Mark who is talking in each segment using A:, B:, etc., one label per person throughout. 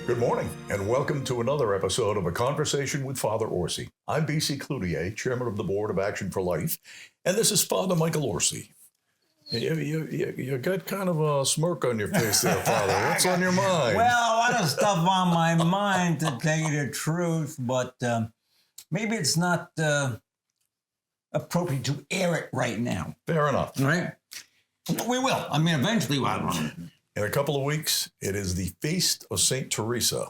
A: Good morning, and welcome to another episode of A Conversation with Father Orsi. I'm BC Cloutier, Chairman of the Board of Action for Life, and this is Father Michael Orsi. You got kind of a smirk on your face there, Father. What's on your mind?
B: Well, a lot of stuff on my mind, to tell you the truth, but maybe it's not appropriate to air it right now.
A: Fair enough.
B: Right? We will. I mean, eventually we'll.
A: In a couple of weeks, it is the Feast of Saint Teresa,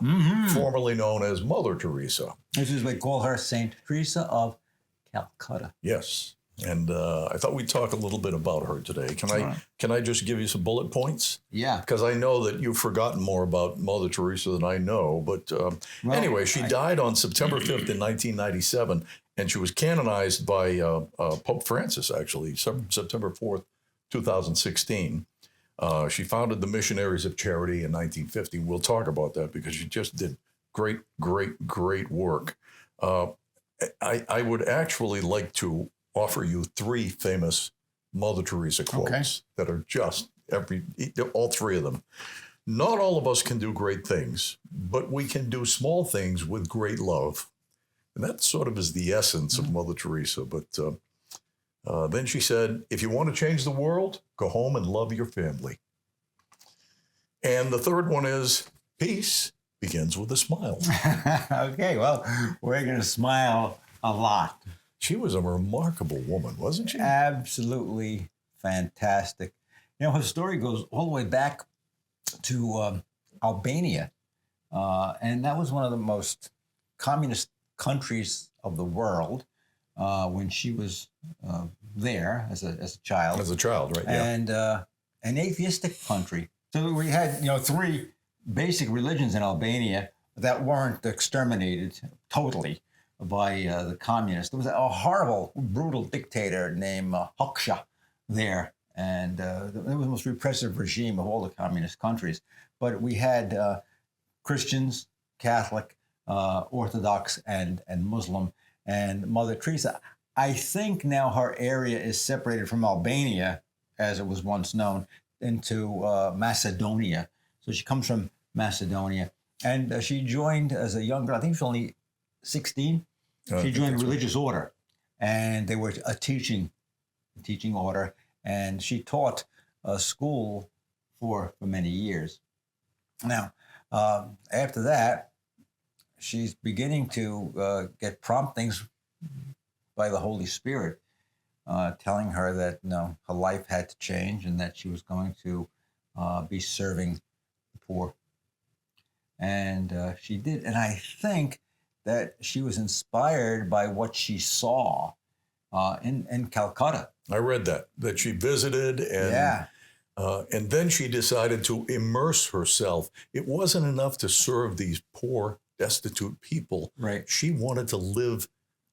A: formerly known as Mother Teresa.
B: This is what we call her Saint Teresa of Calcutta.
A: Yes, and I thought we'd talk a little bit about her today. Can I just give you some bullet points?
B: Yeah.
A: Because I know that you've forgotten more about Mother Teresa than I know. But anyway, she died on September 5th in 1997, and she was canonized by Pope Francis, actually, September 4th, 2016. She founded the Missionaries of Charity in 1950. We'll talk about that because she just did great work. I would actually like to offer you three famous Mother Teresa quotes that are just all three of them. Not all of us can do great things, but we can do small things with great love. And that sort of is the essence of Mother Teresa. But then she said, if you want to change the world, go home and love your family. And the third one is, peace begins with a smile.
B: Okay, well, we're going to smile a lot.
A: She was a remarkable woman, wasn't she?
B: Absolutely fantastic. You know, her story goes all the way back to Albania. And that was one of the most communist countries of the world when she was there as a child.
A: As a child, right? Yeah.
B: And an atheistic country. So we had, three basic religions in Albania that weren't exterminated totally by the communists. There was a horrible, brutal dictator named Hoxha there. And it was the most repressive regime of all the communist countries. But we had Christians, Catholic, Orthodox, and Muslim. And Mother Teresa, I think now her area is separated from Albania, as it was once known, into Macedonia. So she comes from Macedonia. And she joined as a young girl, I think she was only 16. She joined a religious order. And they were a teaching order. And she taught school for many years. Now, after that, she's beginning to get promptings by the Holy Spirit, telling her that her life had to change and that she was going to be serving the poor. And she did. And I think that she was inspired by what she saw in Calcutta.
A: I read that she visited and then she decided to immerse herself. It wasn't enough to serve these poor, destitute people.
B: Right.
A: She wanted to live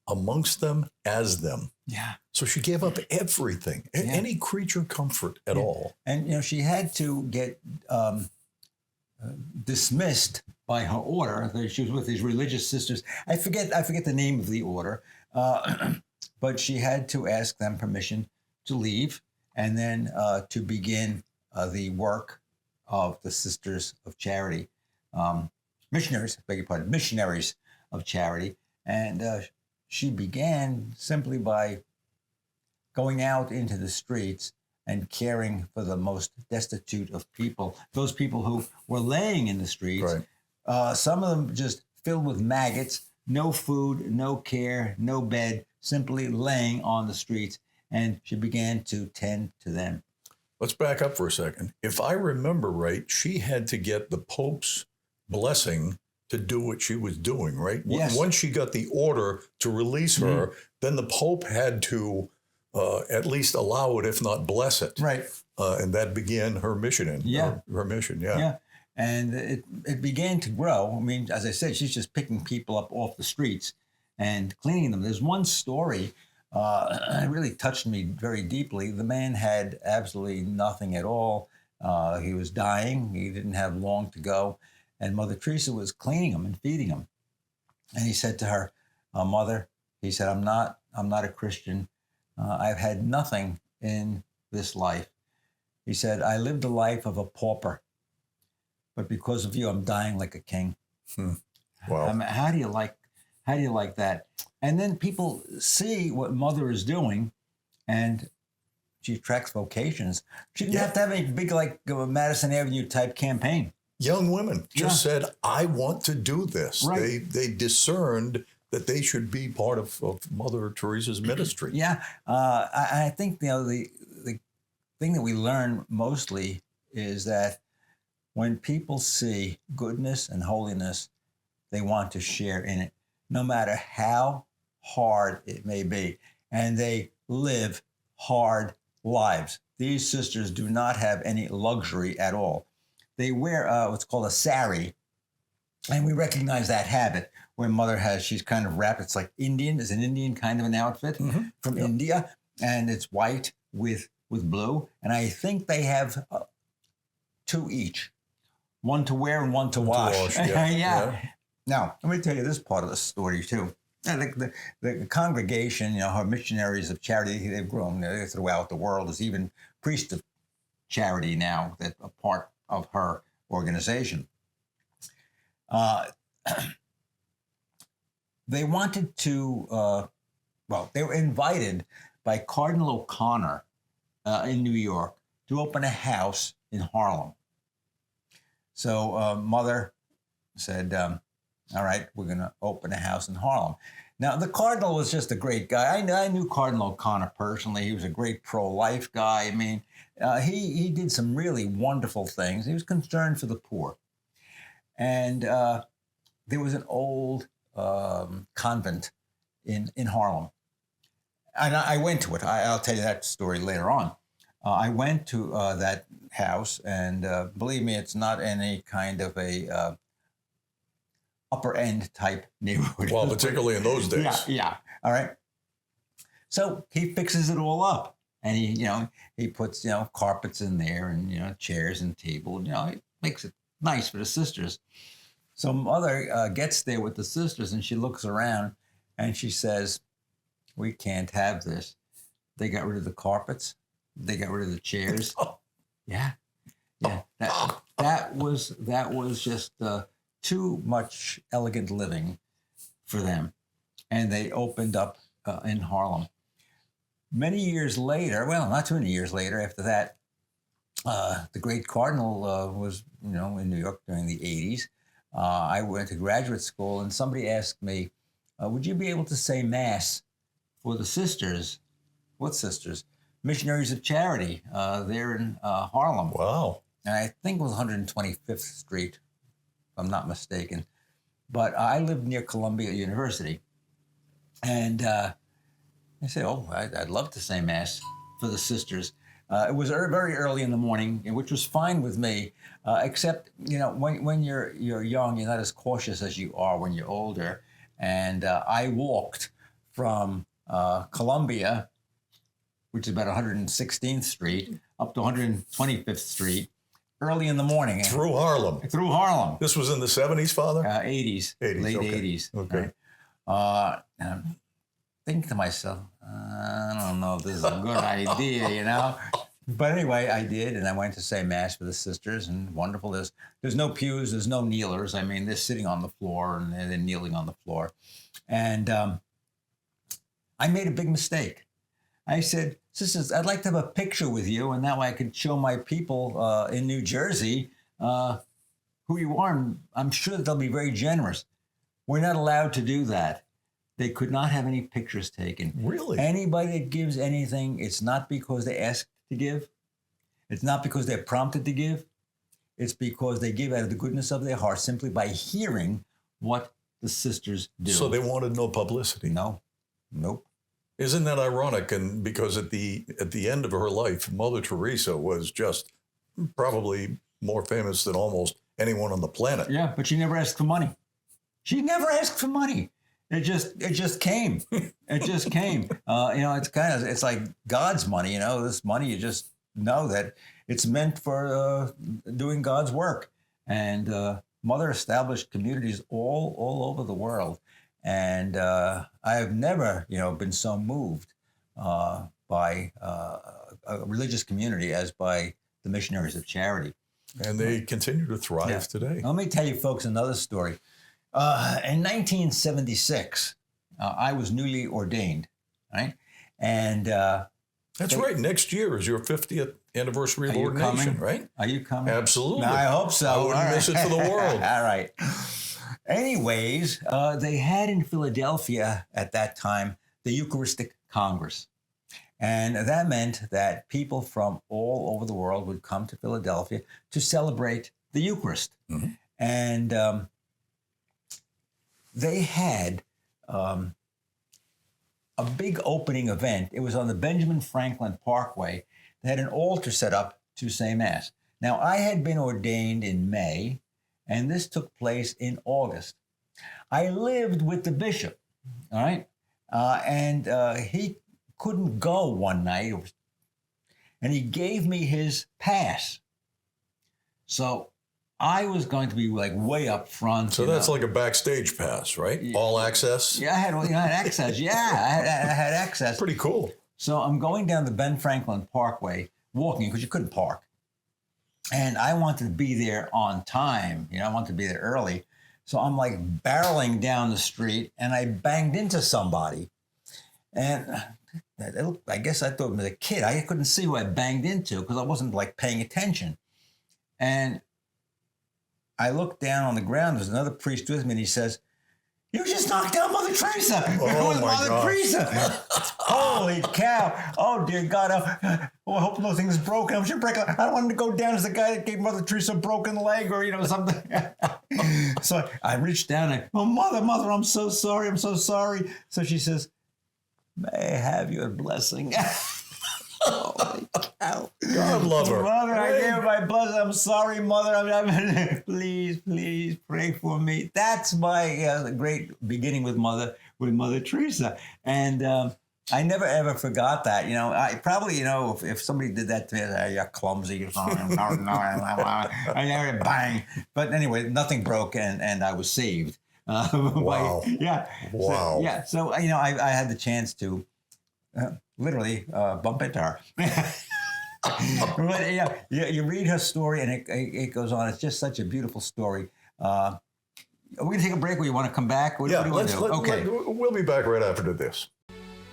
A: amongst them as them.
B: Yeah.
A: So she gave up everything, any creature comfort at all.
B: And, she had to get dismissed by her order. She was with these religious sisters. I forget the name of the order, but she had to ask them permission to leave and then to begin the work of the Sisters of Charity, missionaries of Charity. And she began simply by going out into the streets and caring for the most destitute of people, those people who were laying in the streets. Right. Some of them just filled with maggots, no food, no care, no bed, simply laying on the streets. And she began to tend to them.
A: Let's back up for a second. If I remember right, she had to get the Pope's blessing to do what she was doing, right?
B: Yes.
A: Once she got the order to release her, then the Pope had to at least allow it, if not bless it.
B: Right.
A: And that began her mission. Her mission,
B: Yeah. And it began to grow. I mean, as I said, she's just picking people up off the streets and cleaning them. There's one story it really touched me very deeply. The man had absolutely nothing at all. He was dying. He didn't have long to go. And Mother Teresa was cleaning him and feeding him. And he said to her, Mother, he said, I'm not a Christian. I've had nothing in this life. He said, I lived the life of a pauper. but because of you, I'm dying like a king.
A: Wow.
B: I mean, how do you like that? And then people see what Mother is doing, and she attracts vocations. She didn't have to have any big, like Madison Avenue type campaign.
A: Young women just said, I want to do this.
B: Right.
A: They discerned that they should be part of Mother Teresa's ministry.
B: Yeah. I think, the thing that we learn mostly is that when people see goodness and holiness, they want to share in it, no matter how hard it may be. And they live hard lives. These sisters do not have any luxury at all. They wear what's called a sari, and we recognize that habit where Mother she's kind of wrapped. It's like Indian, is an Indian kind of an outfit from India, and it's white with blue. And I think they have 2 each, one to wear and one to wash. Yeah. Now, let me tell you this part of the story too. The congregation, her missionaries of charity, they've grown throughout the world. There's even priests of charity now that are part of her organization. They wanted to, they were invited by Cardinal O'Connor in New York to open a house in Harlem. So Mother said, all right, we're going to open a house in Harlem. Now, the Cardinal was just a great guy. I knew Cardinal O'Connor personally. He was a great pro-life guy. I mean, he did some really wonderful things. He was concerned for the poor. And there was an old convent in Harlem. And I went to it. I'll tell you that story later on. I went to that house, and believe me, it's not any kind of a upper end type neighborhood.
A: Well, particularly in those days.
B: Yeah. All right. So he fixes it all up, and he puts carpets in there, and chairs and table. He makes it nice for the sisters. So Mother gets there with the sisters, and she looks around, and she says, "We can't have this. They got rid of the carpets. They got rid of the chairs. Yeah. That was just too much elegant living for them, and they opened up in Harlem. Many years later, well, not too many years later, after that, the great Cardinal was in New York during the 80s. I went to graduate school, and somebody asked me, would you be able to say Mass for the sisters? What sisters? Missionaries of Charity there in Harlem.
A: Wow.
B: And I think it was 125th Street, if I'm not mistaken. But I lived near Columbia University. And I said, I'd love to say Mass for the sisters. It was very early in the morning, which was fine with me, except, when you're young, you're not as cautious as you are when you're older. And I walked from Columbia, which is about 116th Street, up to 125th Street, early in the morning.
A: Through Harlem.
B: Through Harlem.
A: This was in the 70s, Father?
B: 80s. Late
A: okay.
B: 80s.
A: Okay.
B: Right? And I'm thinking to myself, I don't know if this is a good idea, But anyway, I did, and I went to say Mass for the sisters, and wonderful. There's no pews, there's no kneelers. I mean, they're sitting on the floor, and they're kneeling on the floor. And I made a big mistake. I said, sisters, I'd like to have a picture with you, and that way I could show my people in New Jersey who you are, and I'm sure that they'll be very generous. We're not allowed to do that. They could not have any pictures taken.
A: Really?
B: Anybody that gives anything, it's not because they ask to give. It's not because they're prompted to give. It's because they give out of the goodness of their heart simply by hearing what the sisters do.
A: So they wanted no publicity.
B: No. Nope.
A: Isn't that ironic? And because at the end of her life, Mother Teresa was just probably more famous than almost anyone on the planet.
B: Yeah, but she never asked for money. She never asked for money. It just came. It just came. It's like God's money. This money, you just know that it's meant for doing God's work. And Mother established communities all over the world. And I have never, been so moved by a religious community as by the Missionaries of Charity.
A: And they continue to thrive today.
B: Let me tell you, folks, another story. In 1976, I was newly ordained, right? And
A: that's right. Next year is your 50th anniversary of ordination, right?
B: Are you coming?
A: Absolutely.
B: I hope so.
A: I wouldn't miss it for the world.
B: All right. Anyways, they had in Philadelphia at that time the Eucharistic Congress. And that meant that people from all over the world would come to Philadelphia to celebrate the Eucharist. Mm-hmm. And they had a big opening event. It was on the Benjamin Franklin Parkway. They had an altar set up to say Mass. Now, I had been ordained in May, and this took place in August. I lived with the bishop, all right? And he couldn't go one night, and he gave me his pass. So I was going to be like way up front.
A: So that's like a backstage pass, right?
B: Yeah.
A: All access?
B: Yeah, I had access. Yeah, I had access.
A: Pretty cool.
B: So I'm going down the Ben Franklin Parkway, walking, because you couldn't park. And I wanted to be there on time. I wanted to be there early. So I'm like barreling down the street, and I banged into somebody. And I guess I thought it was a kid. I couldn't see who I banged into because I wasn't like paying attention. And I looked down on the ground. There's another priest with me, and he says, "You just knocked down Mother Teresa."
A: Oh,
B: it was
A: my
B: Mother
A: gosh.
B: Teresa. Holy cow. Oh, dear God. I hope nothing's broken. I should break. I don't want him to go down as the guy that gave Mother Teresa a broken leg or, something. So I reached down and, "Oh, Mother, I'm so sorry. I'm so sorry." So she says, "May I have your blessing?" Holy cow.
A: God love her.
B: Mother, I gave her my blessing. I'm sorry, Mother. Please pray for me. That's my great beginning with Mother Teresa. And I never, ever forgot that. I probably, if somebody did that to me, I'd say, "You're clumsy." No. I never bang. But anyway, nothing broke, and I was saved.
A: Wow.
B: Yeah.
A: Wow.
B: So, I had the chance to literally bump into her. But you read her story, and it goes on. It's just such a beautiful story. Are we going to take a break, or you want to come back? What do you want to do? Okay.
A: We'll be back right after this.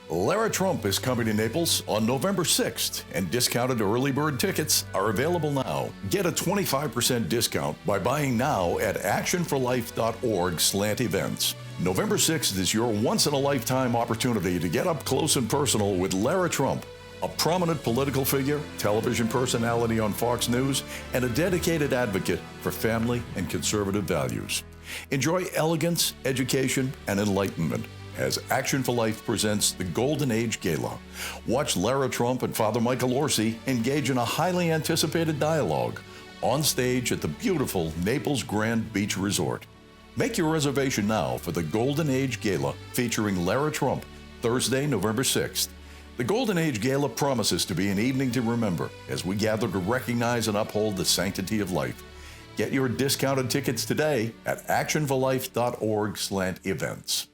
A: Lara Trump is coming to Naples on November 6th, and discounted early bird tickets are available now. Get a 25% discount by buying now at actionforlife.org/events. November 6th is your once-in-a-lifetime opportunity to get up close and personal with Lara Trump, a prominent political figure, television personality on Fox News, and a dedicated advocate for family and conservative values. Enjoy elegance, education, and enlightenment as Action for Life presents the Golden Age Gala. Watch Lara Trump and Father Michael Orsi engage in a highly anticipated dialogue on stage at the beautiful Naples Grand Beach Resort. Make your reservation now for the Golden Age Gala featuring Lara Trump, Thursday, November 6th. The Golden Age Gala promises to be an evening to remember as we gather to recognize and uphold the sanctity of life. Get your discounted tickets today at actionforlife.org/events.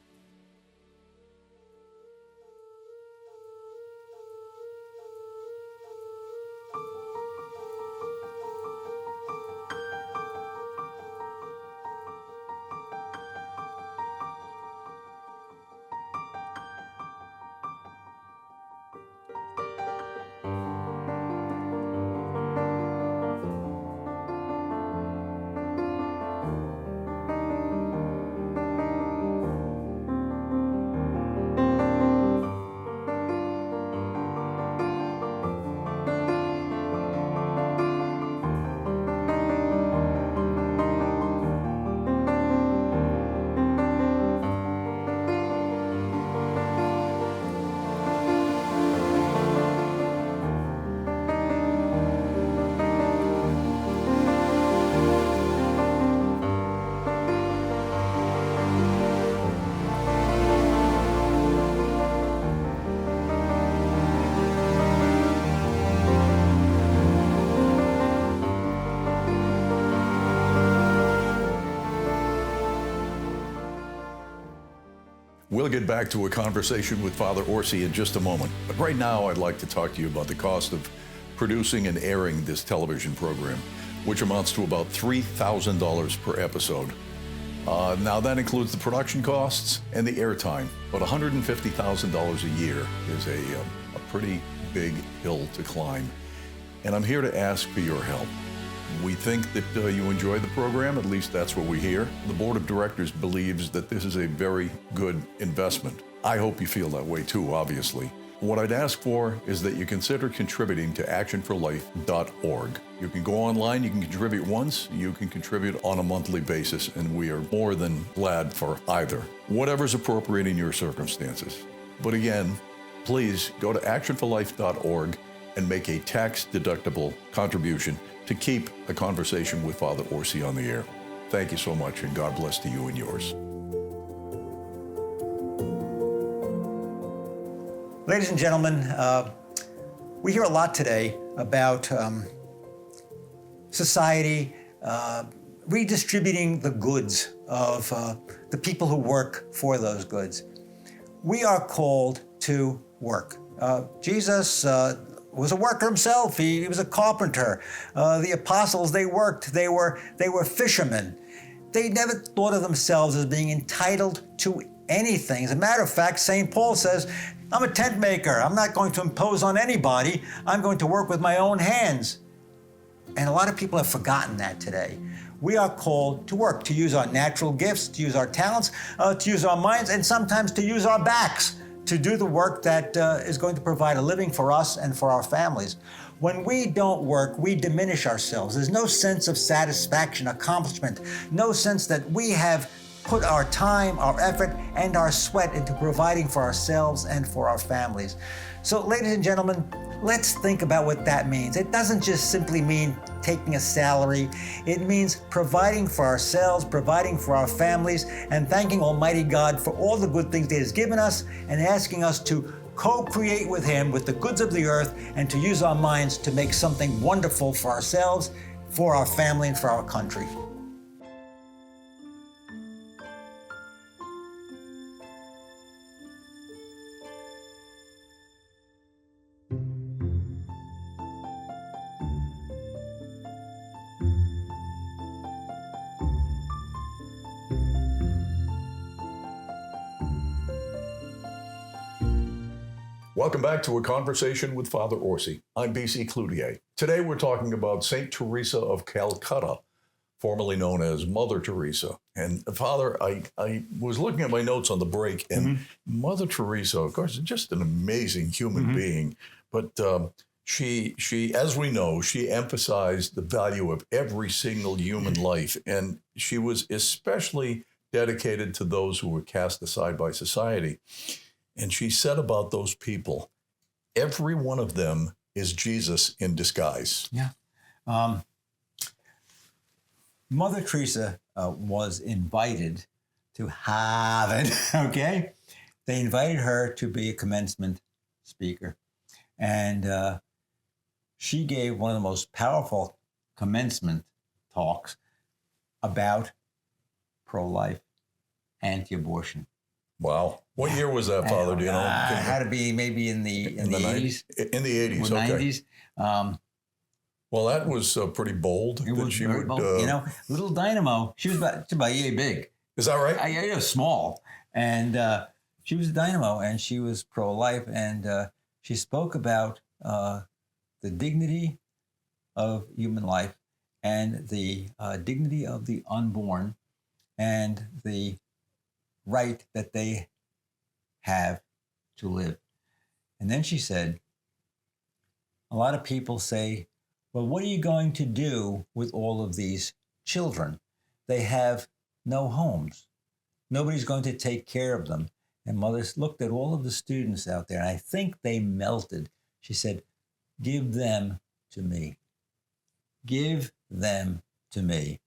A: We'll get back to a conversation with Father Orsi in just a moment. But right now, I'd like to talk to you about the cost of producing and airing this television program. which amounts to about $3,000 per episode. Now that includes the production costs and the airtime, but $150,000 a year is a pretty big hill to climb. And I'm here to ask for your help. We think that you enjoy the program, at least that's what we hear. The board of directors believes that this is a very good investment. I hope you feel that way too, obviously. What I'd ask for is that you consider contributing to actionforlife.org. You can go online, you can contribute once, you can contribute on a monthly basis, and we are more than glad for either. Whatever's appropriate in your circumstances. But again, please go to actionforlife.org and make a tax-deductible contribution to keep a conversation with Father Orsi on the air. Thank you so much, and God bless to you and yours.
B: Ladies and gentlemen, we hear a lot today about society redistributing the goods of the people who work for those goods. We are called to work. Jesus was a worker himself. He was a carpenter. The apostles, they worked. They were fishermen. They never thought of themselves as being entitled to anything. As a matter of fact, St. Paul says, I'm a tent maker. I'm not going to impose on anybody. I'm going to work with my own hands. And a lot of people have forgotten that today. We are called to work, to use our natural gifts, to use our talents, to use our minds, and sometimes to use our backs to do the work that is going to provide a living for us and for our families. When we don't work, we diminish ourselves. There's no sense of satisfaction, accomplishment, no sense that we have put our time, our effort, and our sweat into providing for ourselves and for our families. So, ladies and gentlemen, let's think about what that means. It doesn't just simply mean taking a salary. It means providing for ourselves, providing for our families, and thanking Almighty God for all the good things that He has given us, and asking us to co-create with Him with the goods of the earth, and to use our minds to make something wonderful for ourselves, for our family, and for our country.
A: Welcome back to A Conversation with Father Orsi. I'm BC Cloutier. Today we're talking about Saint Teresa of Calcutta, formerly known as Mother Teresa. And Father, I was looking at my notes on the break, and Mother Teresa, of course, is just an amazing human being. But she, as we know, she emphasized the value of every single human life. And she was especially dedicated to those who were cast aside by society. And she said about those people, every one of them is Jesus in disguise.
B: Yeah. Mother Teresa was invited to Harvard, okay? They invited her to be a commencement speaker. And she gave one of the most powerful commencement talks about pro-life, anti-abortion.
A: Wow. What year was that, Father? Do you know?
B: It had to be maybe in the 80s.
A: In the 80s, okay.
B: 90s.
A: Well, that was pretty bold.
B: It was
A: she
B: very
A: would,
B: bold. Little dynamo. She was about yay big.
A: Is that right?
B: Small. And she was a dynamo, and she was pro-life. And she spoke about the dignity of human life and the dignity of the unborn and the right that they have to live. And then she said, a lot of people say, well, what are you going to do with all of these children? They have no homes. Nobody's going to take care of them. And Mother looked at all of the students out there, and I think they melted. She said, give them to me. Give them to me,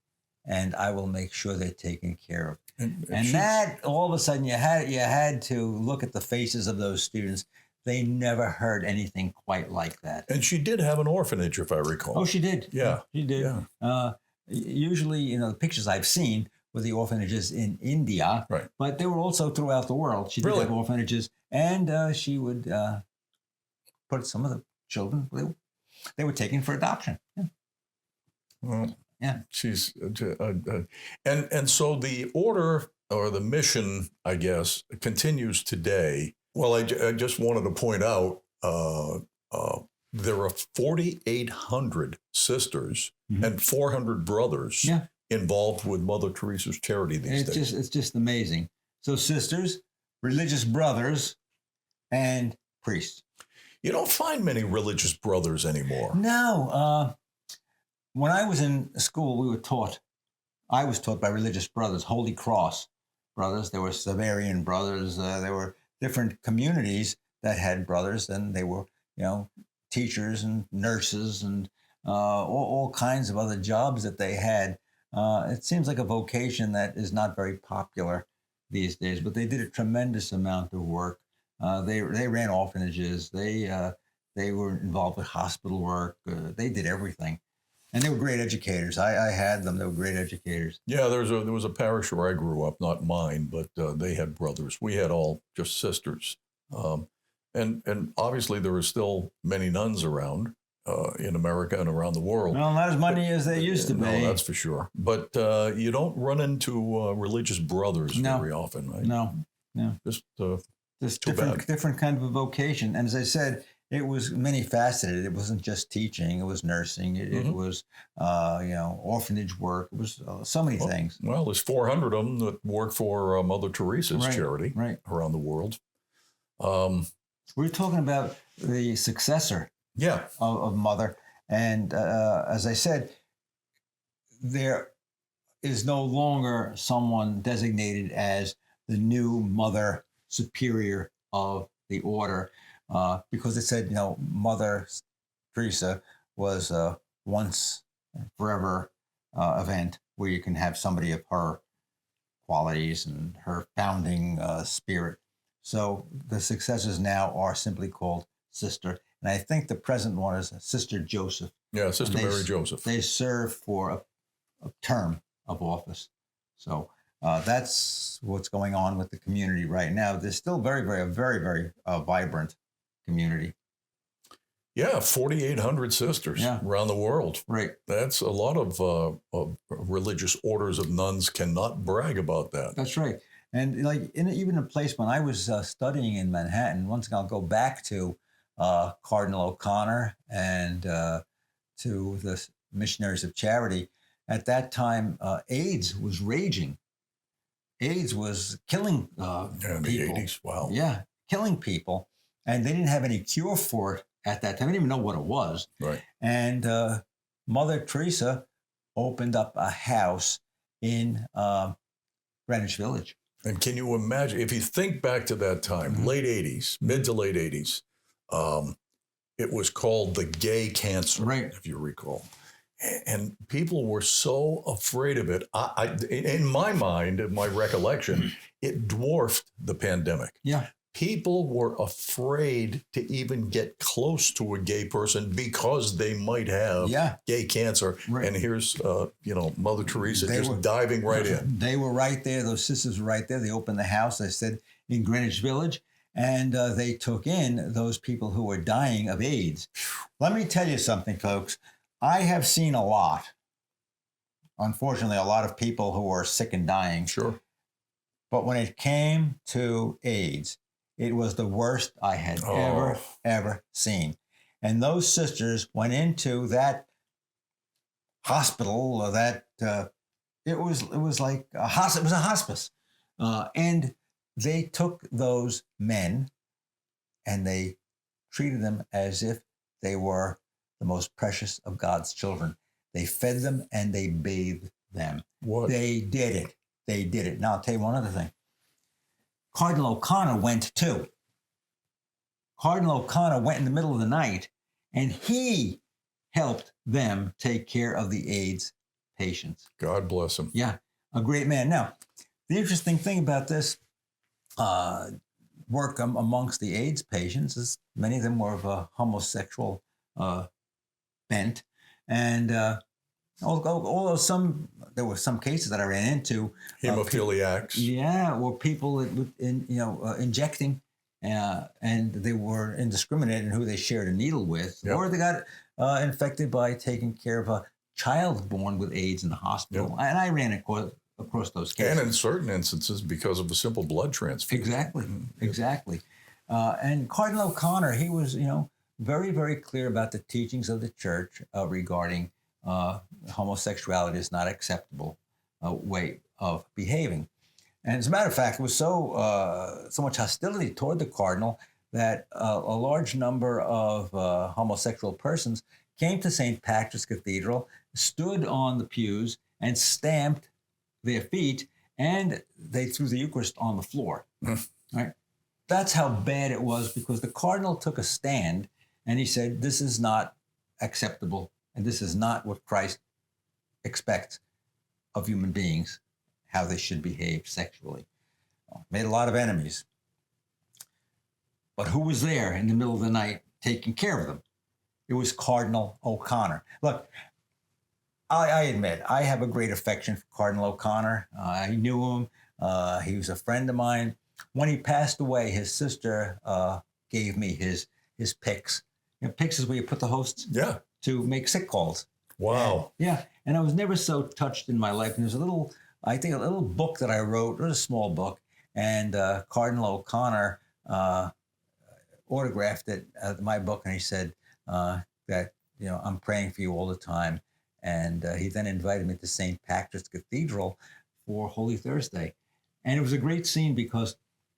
B: and I will make sure they're taken care of. And that, all of a sudden, you had to look at the faces of those students. They never heard anything quite like that.
A: And she did have an orphanage, if I recall.
B: Oh, she did.
A: Yeah.
B: She did.
A: Yeah.
B: Usually, the pictures I've seen were the orphanages in India.
A: Right.
B: But they were also throughout the world. She did have orphanages. And she would put some of the children, they were taken for adoption. Yeah.
A: Well,
B: Yeah.
A: she's and so the order or the mission, I guess, continues today. Well, I just wanted to point out there are 4,800 sisters and 400 brothers
B: Yeah.
A: involved with Mother Teresa's charity these days.
B: It's just amazing. So sisters, religious brothers, and priests.
A: You don't find many religious brothers anymore.
B: No. When I was in school, I was taught by religious brothers, Holy Cross brothers. There were Severian brothers. There were different communities that had brothers, and they were, teachers and nurses and all kinds of other jobs that they had. It seems like a vocation that is not very popular these days, but they did a tremendous amount of work. They ran orphanages. They were involved with hospital work. They did everything. And they were great educators. I had them. They were great educators.
A: Yeah, there was a parish where I grew up, not mine, but they had brothers. We had all just sisters. And obviously there are still many nuns around in America and around the world.
B: Well, not as many as they used to be.
A: No, that's for sure. But you don't run into religious brothers very often, right?
B: No.
A: Just
B: different kind of a vocation. And as I said, it was many faceted. It wasn't just teaching. It was nursing. It was, orphanage work. It was so many things.
A: Well, there's 400 of them that work for Mother Teresa's charity around the world.
B: We're talking about the successor of Mother. And as I said, there is no longer someone designated as the new Mother Superior of the order. Because it said, Mother Teresa was a once and forever event where you can have somebody of her qualities and her founding spirit. So the successors now are simply called Sister. And I think the present one is Sister Joseph.
A: Yeah, Sister Mary Joseph.
B: They serve for a term of office. So that's what's going on with the community right now. There's still very, very vibrant community.
A: Yeah, 4,800 sisters around the world.
B: Right.
A: That's a lot of religious orders of nuns cannot brag about that.
B: That's right. And like even a place when I was studying in Manhattan, once again, I'll go back to Cardinal O'Connor and to the Missionaries of Charity. At that time, AIDS was raging. AIDS was killing
A: in the
B: people.
A: 80s, wow.
B: Yeah, killing people. And they didn't have any cure for it at that time. They didn't even know what it was.
A: Right.
B: And Mother Teresa opened up a house in Greenwich Village.
A: And can you imagine, if you think back to that time, late 80s, mid to late 80s, it was called the gay cancer, if you recall. And people were so afraid of it. In my mind, in my recollection, it dwarfed the pandemic.
B: Yeah.
A: People were afraid to even get close to a gay person because they might have gay cancer. Right. And here's, Mother Teresa diving right in.
B: They were right there. Those sisters were right there. They opened the house, I said, in Greenwich Village, and they took in those people who were dying of AIDS. Let me tell you something, folks. I have seen a lot. Unfortunately, a lot of people who are sick and dying.
A: Sure.
B: But when it came to AIDS, it was the worst I had ever seen. And those sisters went into that hospital, or that it was like a hospice. It was a hospice, and they took those men and they treated them as if they were the most precious of God's children. They fed them and they bathed them.
A: What?
B: They did it. They did it. Now I'll tell you one other thing. Cardinal O'Connor went too. Cardinal O'Connor went in the middle of the night, and he helped them take care of the AIDS patients.
A: God bless him.
B: Yeah, a great man. Now, the interesting thing about this work amongst the AIDS patients is many of them were of a homosexual bent, and although there were some cases that I ran into
A: hemophiliacs.
B: Or people injecting, and they were indiscriminate in who they shared a needle with, or they got infected by taking care of child born with AIDS in the hospital. And I ran across those cases.
A: And in certain instances, because of a simple blood transfusion.
B: Exactly, exactly. And Cardinal O'Connor, he was, very, very clear about the teachings of the church regarding homosexuality is not acceptable way of behaving. And as a matter of fact, it was so much hostility toward the cardinal that a large number of homosexual persons came to St. Patrick's Cathedral, stood on the pews, and stamped their feet, and they threw the Eucharist on the floor. Right? That's how bad it was, because the cardinal took a stand and he said, this is not acceptable, and this is not what Christ expects of human beings, how they should behave sexually. Made a lot of enemies. But who was there in the middle of the night taking care of them? It was Cardinal O'Connor. Look, I admit, I have a great affection for Cardinal O'Connor. I knew him. He was a friend of mine. When he passed away, his sister gave me his picks. Picks is where you put the hosts to make sick calls.
A: Wow.
B: And I was never so touched in my life. And there's a little book that I wrote. It was a small book. And Cardinal O'Connor autographed it, my book, and he said that, I'm praying for you all the time. And he then invited me to St. Patrick's Cathedral for Holy Thursday. And it was a great scene because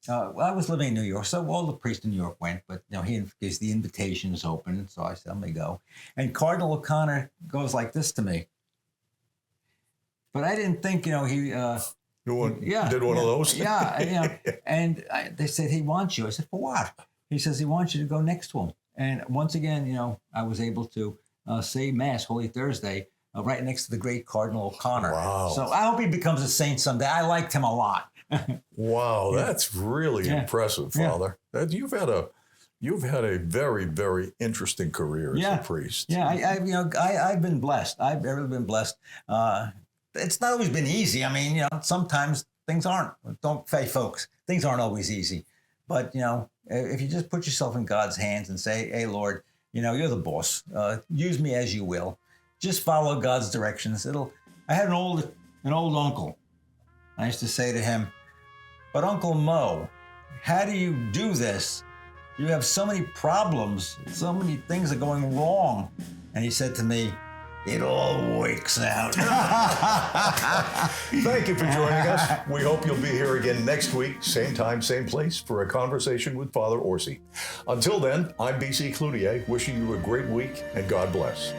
B: I was living in New York, so all the priests in New York went, but he gives the invitations open, so I said, I'm going to go. And Cardinal O'Connor goes like this to me. But I didn't think, he...
A: did one of those?
B: And they said, he wants you. I said, for what? He says he wants you to go next to him. And once again, I was able to say Mass, Holy Thursday, right next to the great Cardinal O'Connor.
A: Wow.
B: So I hope he becomes a saint someday. I liked him a lot.
A: Wow, that's really impressive, Father. You've had a very, very interesting career as a priest.
B: I've been blessed. I've really been blessed. It's not always been easy. I mean, sometimes things aren't. Don't say, folks, things aren't always easy. But if you just put yourself in God's hands and say, "Hey, Lord, you're the boss. Use me as you will. Just follow God's directions." I had an old uncle. I used to say to him, "But Uncle Mo, how do you do this? You have so many problems. So many things are going wrong." And he said to me, "It all works out."
A: Thank you for joining us. We hope you'll be here again next week, same time, same place, for a conversation with Father Orsi. Until then, I'm BC Cloutier, wishing you a great week, and God bless.